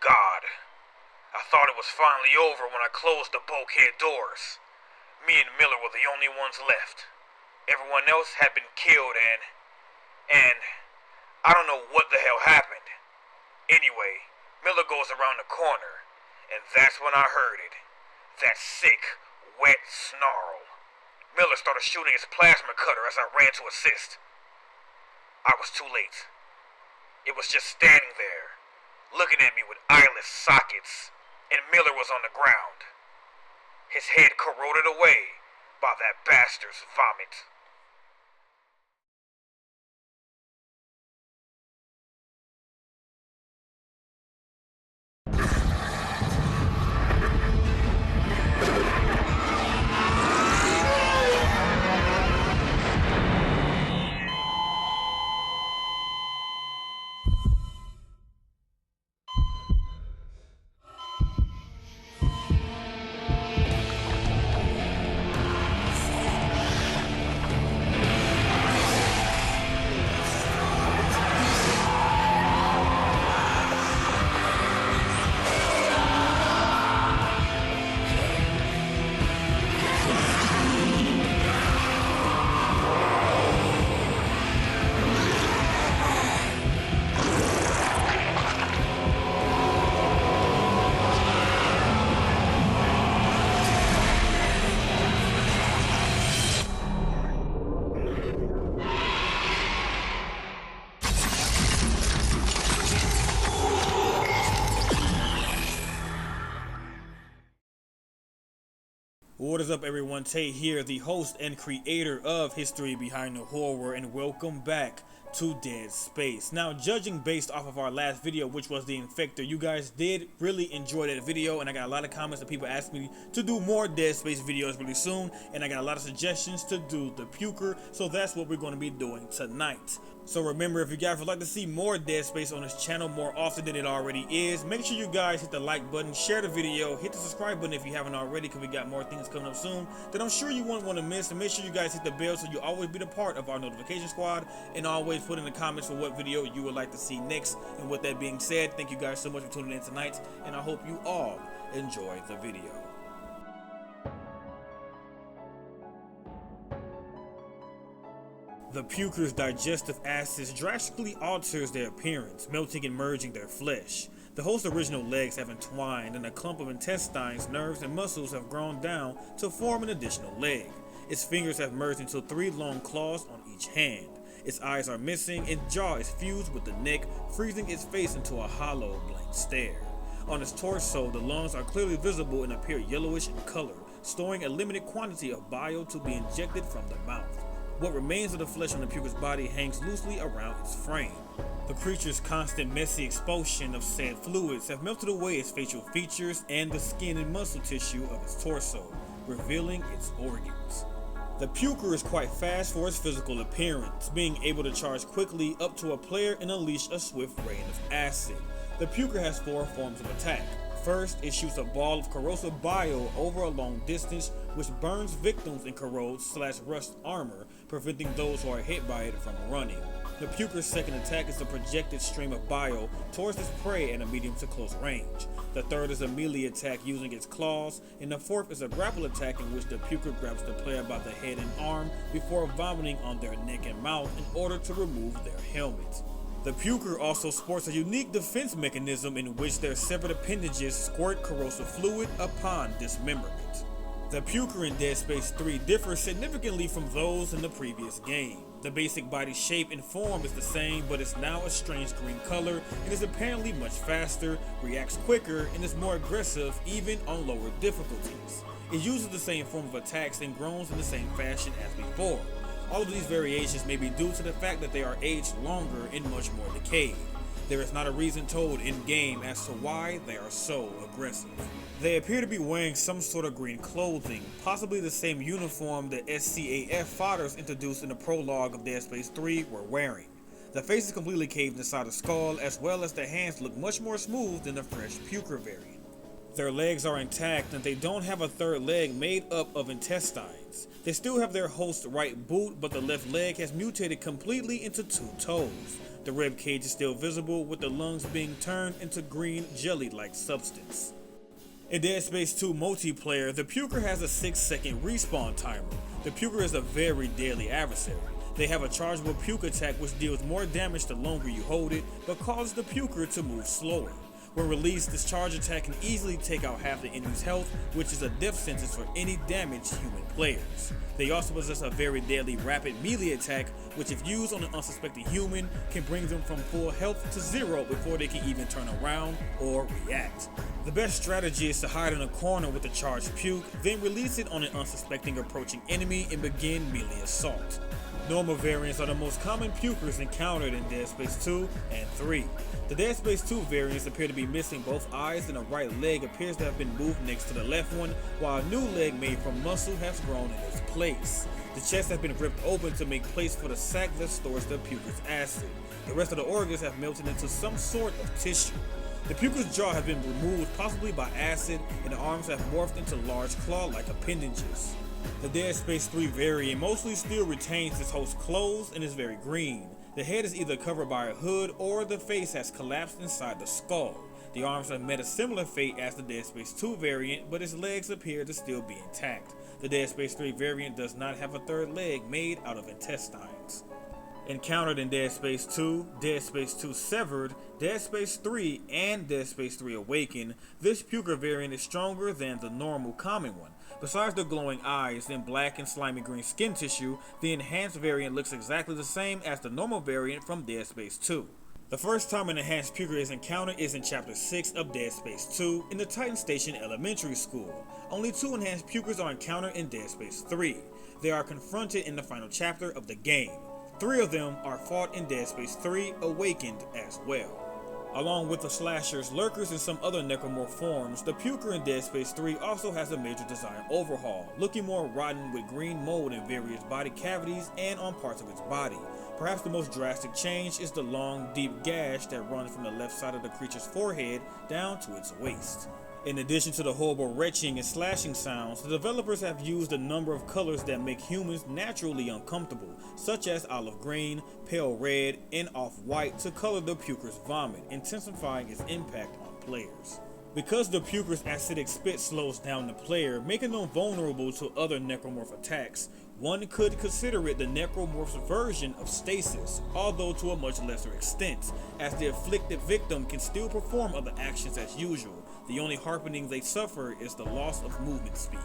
God, I thought it was finally over when I closed the bulkhead doors. Me and Miller were the only ones left. Everyone else had been killed and I don't know what the hell happened. Anyway, Miller goes around the corner, and that's when I heard it. That sick, wet snarl. Miller started shooting his plasma cutter as I ran to assist. I was too late. It was just standing there, looking at me with eyeless sockets, and Miller was on the ground. His head corroded away by that bastard's vomit. What is up, everyone? Tate here, the host and creator of History Behind the Horror, and welcome back to Dead Space. Now, judging based off of our last video, which was the Infector, you guys did really enjoy that video, and I got a lot of comments that people asked me to do more Dead Space videos really soon, and I got a lot of suggestions to do the Puker, so that's what we're going to be doing tonight. So remember, if you guys would like to see more Dead Space on this channel more often than it already is, make sure you guys hit the like button, share the video, hit the subscribe button if you haven't already, because we got more things coming up soon that I'm sure you won't want to miss. And make sure you guys hit the bell so you always be a part of our notification squad, and always put in the comments for what video you would like to see next. And with that being said, thank you guys so much for tuning in tonight, and I hope you all enjoy the video. The Puker's digestive acids drastically alters their appearance, melting and merging their flesh. The host's original legs have entwined, and a clump of intestines, nerves, and muscles have grown down to form an additional leg. Its fingers have merged into 3 long claws on each hand. Its eyes are missing, and jaw is fused with the neck, freezing its face into a hollow, blank stare. On its torso, the lungs are clearly visible and appear yellowish in color, storing a limited quantity of bile to be injected from the mouth. What remains of the flesh on the Puker's body hangs loosely around its frame. The creature's constant messy expulsion of said fluids have melted away its facial features and the skin and muscle tissue of its torso, revealing its organs. The Puker is quite fast for its physical appearance, being able to charge quickly up to a player and unleash a swift rain of acid. The Puker has 4 forms of attack. First, it shoots a ball of corrosive bile over a long distance, which burns victims and corrodes/rusts armor, preventing those who are hit by it from running. The Puker's second attack is a projected stream of bile towards its prey at a medium to close range. The third is a melee attack using its claws, and the fourth is a grapple attack in which the Puker grabs the player by the head and arm before vomiting on their neck and mouth in order to remove their helmet. The Puker also sports a unique defense mechanism in which their severed appendages squirt corrosive fluid upon dismemberment. The Puker in Dead Space 3 differs significantly from those in the previous game. The basic body shape and form is the same, but it's now a strange green color and is apparently much faster, reacts quicker, and is more aggressive even on lower difficulties. It uses the same form of attacks and groans in the same fashion as before. All of these variations may be due to the fact that they are aged longer and much more decayed. There is not a reason told in-game as to why they are so aggressive. They appear to be wearing some sort of green clothing, possibly the same uniform that SCAF fighters introduced in the prologue of Dead Space 3 were wearing. The face is completely caved inside the skull, as well as the hands look much more smooth than the fresh Puker variant. Their legs are intact and they don't have a third leg made up of intestines. They still have their host right boot, but the left leg has mutated completely into 2 toes. The rib cage is still visible, with the lungs being turned into green jelly-like substance. In Dead Space 2 multiplayer, the Puker has a 6-second respawn timer. The Puker is a very deadly adversary. They have a chargeable Puke attack which deals more damage the longer you hold it, but causes the Puker to move slower. When released, this charge attack can easily take out half the enemy's health, which is a death sentence for any damaged human players. They also possess a very deadly rapid melee attack, which if used on an unsuspecting human, can bring them from full health to 0 before they can even turn around or react. The best strategy is to hide in a corner with a charged puke, then release it on an unsuspecting approaching enemy and begin melee assault. Normal variants are the most common pukers encountered in Dead Space 2 and 3. The Dead Space 2 variants appear to be missing both eyes, and the right leg appears to have been moved next to the left one, while a new leg made from muscle has grown in its place. The chest has been ripped open to make place for the sac that stores the puker's acid. The rest of the organs have melted into some sort of tissue. The puker's jaw has been removed, possibly by acid, and the arms have morphed into large claw-like appendages. The Dead Space 3 variant mostly still retains its host clothes and is very green. The head is either covered by a hood or the face has collapsed inside the skull. The arms have met a similar fate as the Dead Space 2 variant, but its legs appear to still be intact. The Dead Space 3 variant does not have a third leg made out of intestines. Encountered in Dead Space 2, Dead Space 2 Severed, Dead Space 3, and Dead Space 3 Awakened, this Puker variant is stronger than the normal common one. Besides the glowing eyes and black and slimy green skin tissue, the enhanced variant looks exactly the same as the normal variant from Dead Space 2. The first time an enhanced Puker is encountered is in Chapter 6 of Dead Space 2 in the Titan Station Elementary School. Only 2 enhanced Pukers are encountered in Dead Space 3. They are confronted in the final chapter of the game. 3 of them are fought in Dead Space 3 Awakened as well. Along with the slashers, lurkers, and some other necromorph forms, the Puker in Dead Space 3 also has a major design overhaul, looking more rotten with green mold in various body cavities and on parts of its body. Perhaps the most drastic change is the long, deep gash that runs from the left side of the creature's forehead down to its waist. In addition to the horrible retching and slashing sounds, the developers have used a number of colors that make humans naturally uncomfortable, such as olive green, pale red, and off-white to color the Puker's vomit, intensifying its impact on players. Because the Puker's acidic spit slows down the player, making them vulnerable to other necromorph attacks, one could consider it the necromorph's version of stasis, although to a much lesser extent, as the afflicted victim can still perform other actions as usual. The only happening they suffer is the loss of movement speed.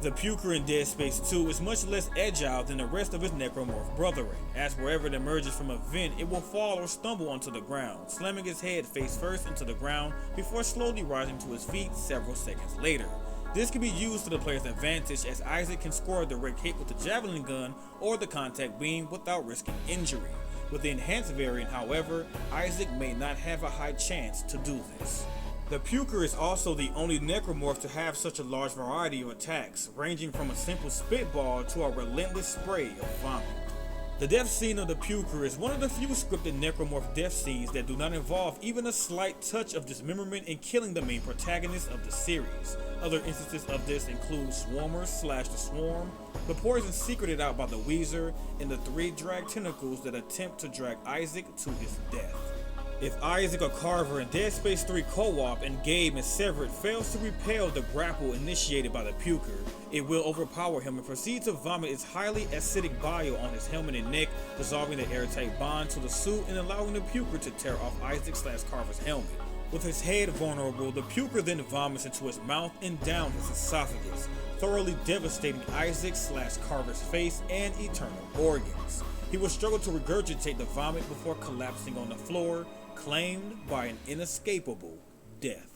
The Puker in Dead Space 2 is much less agile than the rest of its necromorph brethren, as wherever it emerges from a vent, it will fall or stumble onto the ground, slamming its head face first into the ground before slowly rising to its feet several seconds later. This can be used to the player's advantage, as Isaac can score a direct hit with the javelin gun or the contact beam without risking injury. With the enhanced variant, however, Isaac may not have a high chance to do this. The Puker is also the only necromorph to have such a large variety of attacks, ranging from a simple spitball to a relentless spray of vomit. The death scene of the Puker is one of the few scripted necromorph death scenes that do not involve even a slight touch of dismemberment and killing the main protagonist of the series. Other instances of this include Swarmers / the Swarm, the poison secreted out by the Weezer, and the 3 drag tentacles that attempt to drag Isaac to his death. If Isaac or Carver in Dead Space 3 co-op and Gabe in Severed fails to repel the grapple initiated by the Puker, it will overpower him and proceed to vomit its highly acidic bile on his helmet and neck, dissolving the airtight bond to the suit and allowing the Puker to tear off Isaac / Carver's helmet. With his head vulnerable, the Puker then vomits into his mouth and down his esophagus, thoroughly devastating Isaac / Carver's face and eternal organs. He will struggle to regurgitate the vomit before collapsing on the floor, claimed by an inescapable death.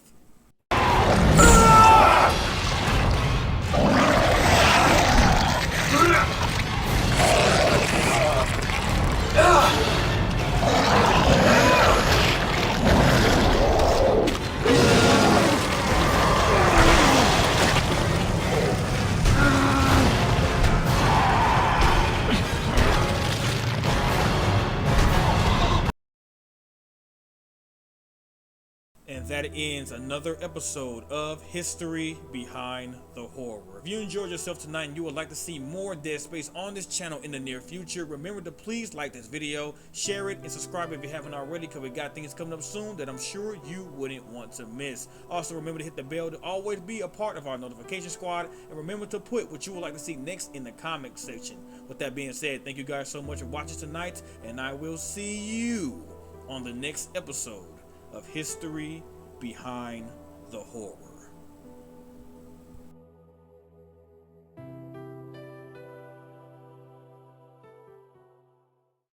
And that ends another episode of History Behind the Horror. If you enjoyed yourself tonight and you would like to see more Dead Space on this channel in the near future, remember to please like this video, share it, and subscribe if you haven't already, because we got things coming up soon that I'm sure you wouldn't want to miss. Also, remember to hit the bell to always be a part of our notification squad, and remember to put what you would like to see next in the comment section. With that being said, thank you guys so much for watching tonight, and I will see you on the next episode of History Behind the Horror.